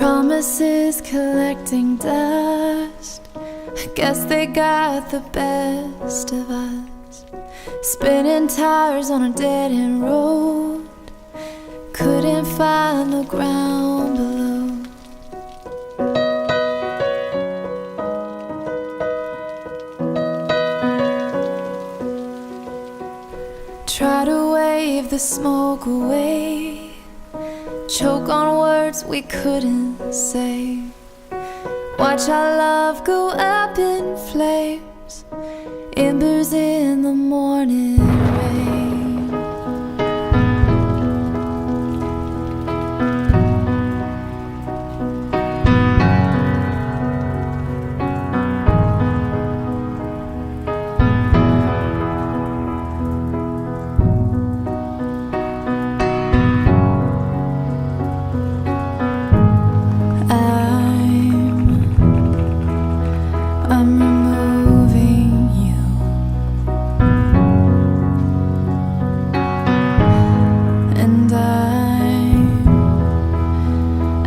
Promises collecting dust. I guess they got the best of us. Spinning tires on a dead-end road. Couldn't find the ground below. Try to wave the smoke away. Choke on words we couldn't say. Watch our love go up in flames. Embers in the morning rain. I'm removing you. And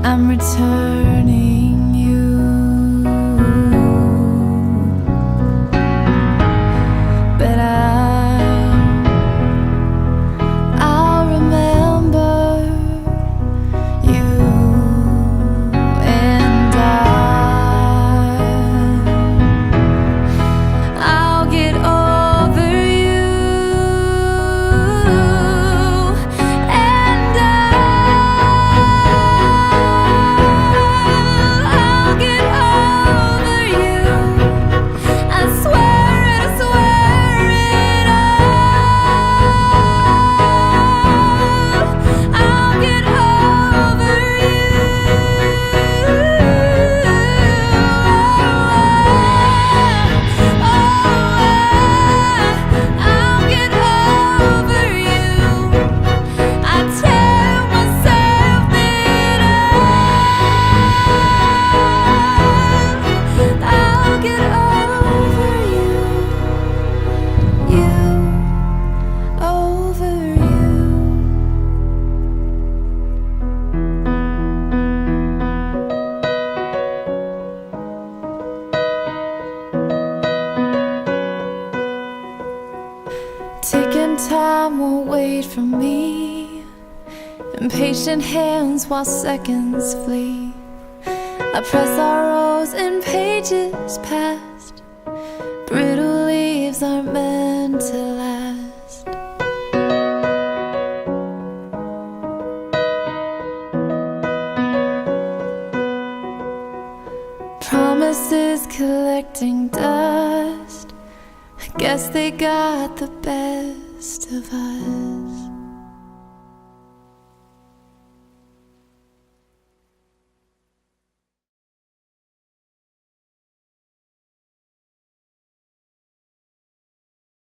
I'm returning you. But I'll remember you. And I'll get over you. And I'll get over you. I swear it, I swear it all. I'll get over you. I'll get over you. I tell myself that I'll get over you. Over you. Ticking time won't wait for me. Impatient hands while seconds flee. I press our rows in pages past. Brittle leaves aren't meant to last. Promises collecting dust. I guess they got the best of us.